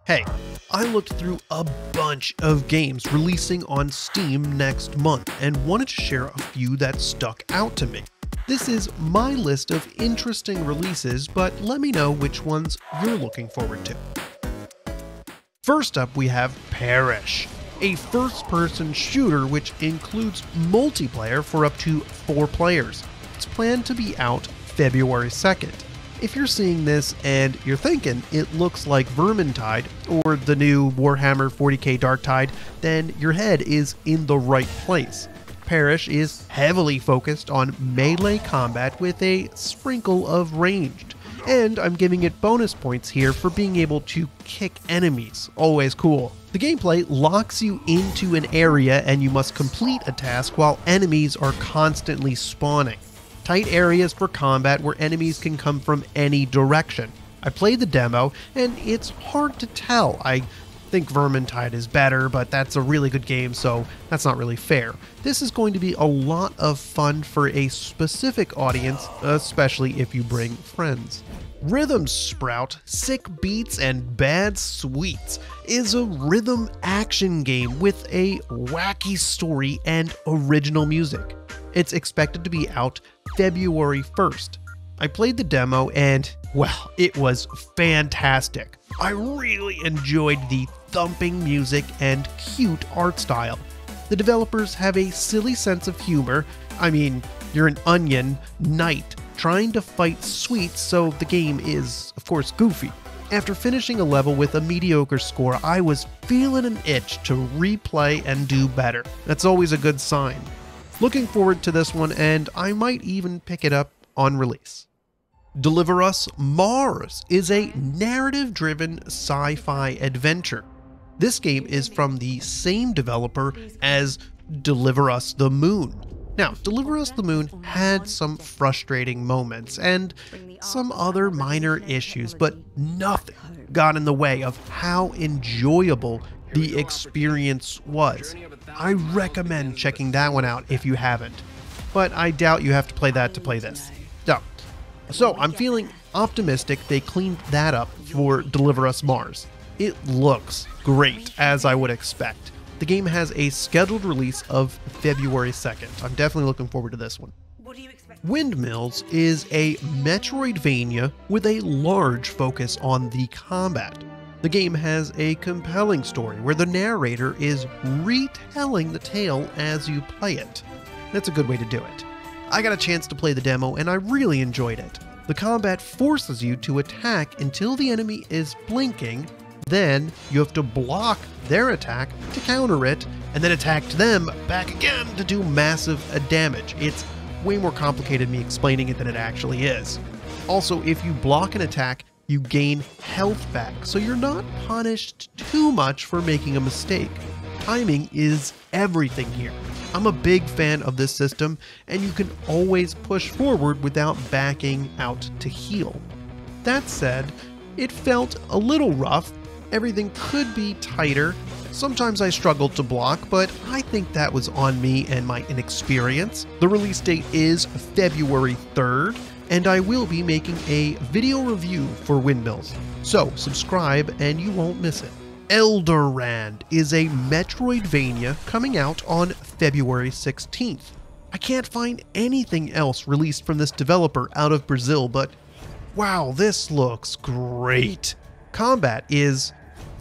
Hey, I looked through a bunch of games releasing on Steam next month and wanted to share a few that stuck out to me. This is my list of interesting releases, but let me know which ones you're looking forward to. First up, we have Perish, a first-person shooter which includes multiplayer for up to 4 players. It's planned to be out February 2nd. If you're seeing this and you're thinking it looks like Vermintide or the new Warhammer 40k Darktide, then your head is in the right place. Perish is heavily focused on melee combat with a sprinkle of ranged, and I'm giving it bonus points here for being able to kick enemies, always cool. The gameplay locks you into an area and you must complete a task while enemies are constantly spawning. Tight areas for combat where enemies can come from any direction. I played the demo and it's hard to tell. I think Vermintide is better, but that's a really good game, so that's not really fair. This is going to be a lot of fun for a specific audience, especially if you bring friends. Rhythm Sprout, Sick Beats and Bad Sweets is a rhythm action game with a wacky story and original music. It's expected to be out February 1st. I played the demo and, well, it was fantastic. I really enjoyed the thumping music and cute art style. The developers have a silly sense of humor. I mean, you're an onion knight trying to fight sweets, so the game is, of course, goofy. After finishing a level with a mediocre score, I was feeling an itch to replay and do better. That's always a good sign. Looking forward to this one, and I might even pick it up on release. Deliver Us Mars is a narrative-driven sci-fi adventure. This game is from the same developer as Deliver Us the Moon. Now, Deliver Us the Moon had some frustrating moments and some other minor issues, but nothing got in the way of how enjoyable the experience was. I recommend checking that one out if you haven't, but I doubt you have to play that to play this. So I'm feeling optimistic they cleaned that up for Deliver Us Mars. It looks great, as I would expect. The game has a scheduled release of February 2nd. I'm definitely looking forward to this one. Windmills is a Metroidvania with a large focus on the combat. The game has a compelling story where the narrator is retelling the tale as you play it. That's a good way to do it. I got a chance to play the demo and I really enjoyed it. The combat forces you to attack until the enemy is blinking, then you have to block their attack to counter it, and then attack them back again to do massive damage. It's way more complicated me explaining it than it actually is. Also, if you block an attack, you gain health back, so you're not punished too much for making a mistake. Timing is everything here. I'm a big fan of this system, and you can always push forward without backing out to heal. That said, it felt a little rough. Everything could be tighter. Sometimes I struggled to block, but I think that was on me and my inexperience. The release date is February 3rd, and I will be making a video review for Windmills, so subscribe and you won't miss it. Elderand is a Metroidvania coming out on February 16th. I can't find anything else released from this developer out of Brazil, but wow, this looks great. Combat is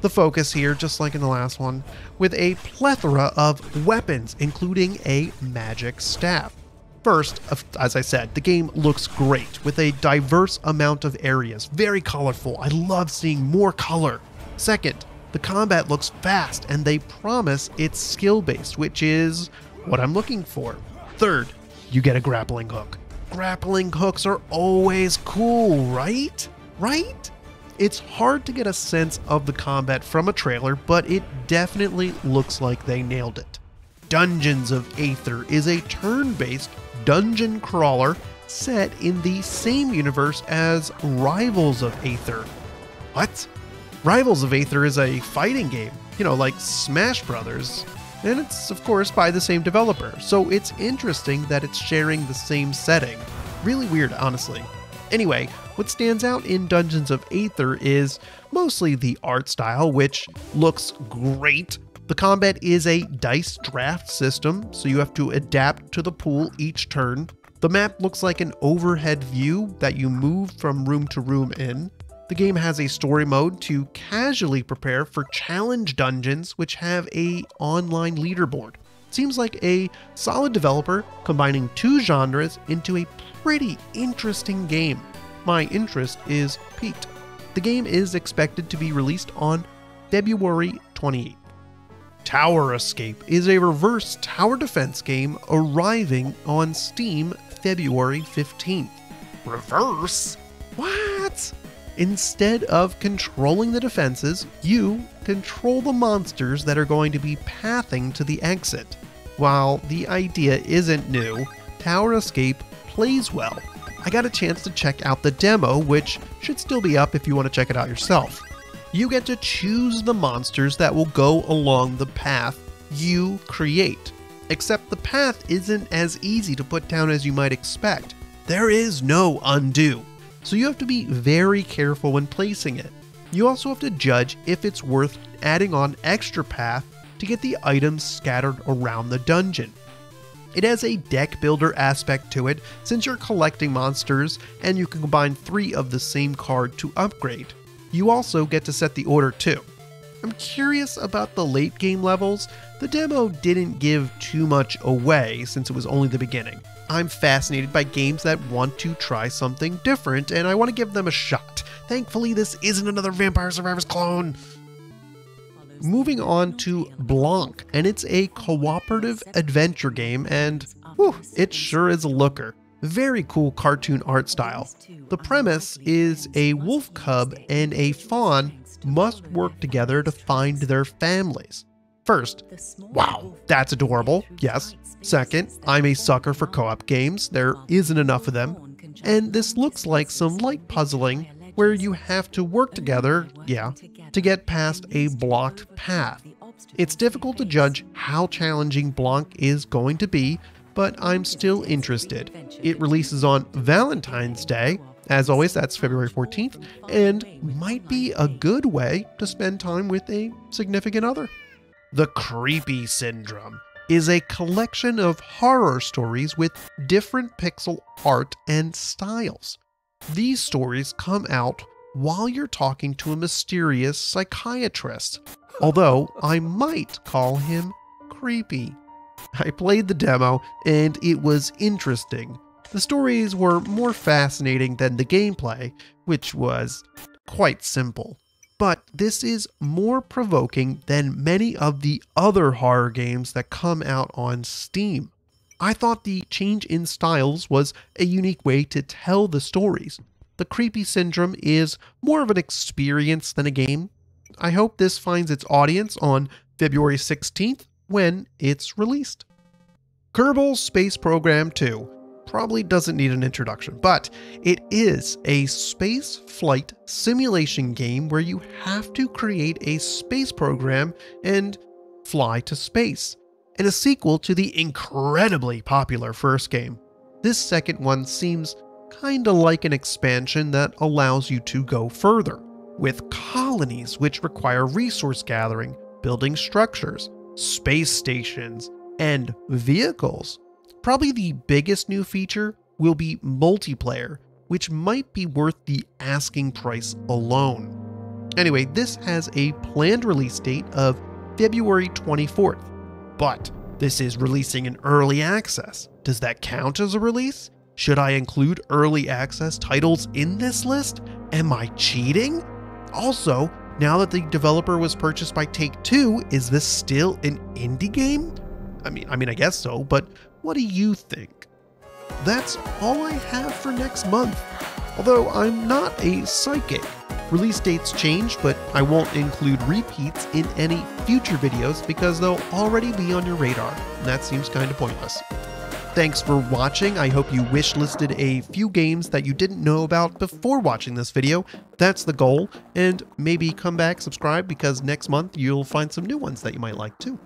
the focus here, just like in the last one, with a plethora of weapons, including a magic staff. First, as I said, the game looks great with a diverse amount of areas, very colorful. I love seeing more color. Second, the combat looks fast and they promise it's skill-based, which is what I'm looking for. Third, you get a grappling hook. Grappling hooks are always cool, right? Right? It's hard to get a sense of the combat from a trailer, but it definitely looks like they nailed it. Dungeons of Aether is a turn-based dungeon crawler set in the same universe as Rivals of Aether. What? Rivals of Aether is a fighting game, like Smash Brothers, and it's of course by the same developer, so it's interesting that it's sharing the same setting. Really weird, honestly. Anyway, What stands out in Dungeons of Aether is mostly the art style, which looks great. The combat is a dice draft system, so you have to adapt to the pool each turn. The map looks like an overhead view that you move from room to room in. The game has a story mode to casually prepare for challenge dungeons, which have an online leaderboard. Seems like a solid developer combining two genres into a pretty interesting game. My interest is piqued. The game is expected to be released on February 28th. Tower Escape is a reverse tower defense game arriving on Steam February 15th. Reverse? What? Instead of controlling the defenses, you control the monsters that are going to be pathing to the exit. While the idea isn't new, Tower Escape plays well. I got a chance to check out the demo, which should still be up if you want to check it out yourself. You get to choose the monsters that will go along the path you create. Except the path isn't as easy to put down as you might expect. There is no undo, so you have to be very careful when placing it. You also have to judge if it's worth adding on extra path to get the items scattered around the dungeon. It has a deck builder aspect to it since you're collecting monsters and you can combine 3 of the same card to upgrade. You also get to set the order too. I'm curious about the late game levels. The demo didn't give too much away since it was only the beginning. I'm fascinated by games that want to try something different and I want to give them a shot. Thankfully, this isn't another Vampire Survivors clone. Moving on to Blanc, and it's a cooperative adventure game, and whew, it sure is a looker. Very cool cartoon art style. The premise is a wolf cub and a fawn must work together to find their families. First, wow, that's adorable, yes. Second, I'm a sucker for co-op games, there isn't enough of them. And this looks like some light puzzling where you have to work together, to get past a blocked path. It's difficult to judge how challenging Blanc is going to be, but I'm still interested. It releases on Valentine's Day, as always that's February 14th, and might be a good way to spend time with a significant other. The Creepy Syndrome is a collection of horror stories with different pixel art and styles. These stories come out while you're talking to a mysterious psychiatrist, although I might call him creepy. I played the demo and it was interesting. The stories were more fascinating than the gameplay, which was quite simple. But this is more provoking than many of the other horror games that come out on Steam. I thought the change in styles was a unique way to tell the stories. The Creepy Syndrome is more of an experience than a game. I hope this finds its audience on February 16th when it's released. Kerbal Space Program 2 probably doesn't need an introduction, but it is a space flight simulation game where you have to create a space program and fly to space, and a sequel to the incredibly popular first game. This second one seems kinda like an expansion that allows you to go further, with colonies which require resource gathering, building structures, space stations, and vehicles. Probably the biggest new feature will be multiplayer, which might be worth the asking price alone. Anyway, this has a planned release date of February 24th, but this is releasing in early access. Does that count as a release? Should I include early access titles in this list? Am I cheating? Also, now that the developer was purchased by Take-Two, is this still an indie game? I mean, I guess so, but what do you think? That's all I have for next month. Although I'm not a psychic. Release dates change, but I won't include repeats in any future videos because they'll already be on your radar, and that seems kind of pointless. Thanks for watching. I hope you wish-listed a few games that you didn't know about before watching this video. That's the goal, and maybe come back, subscribe, because next month you'll find some new ones that you might like too.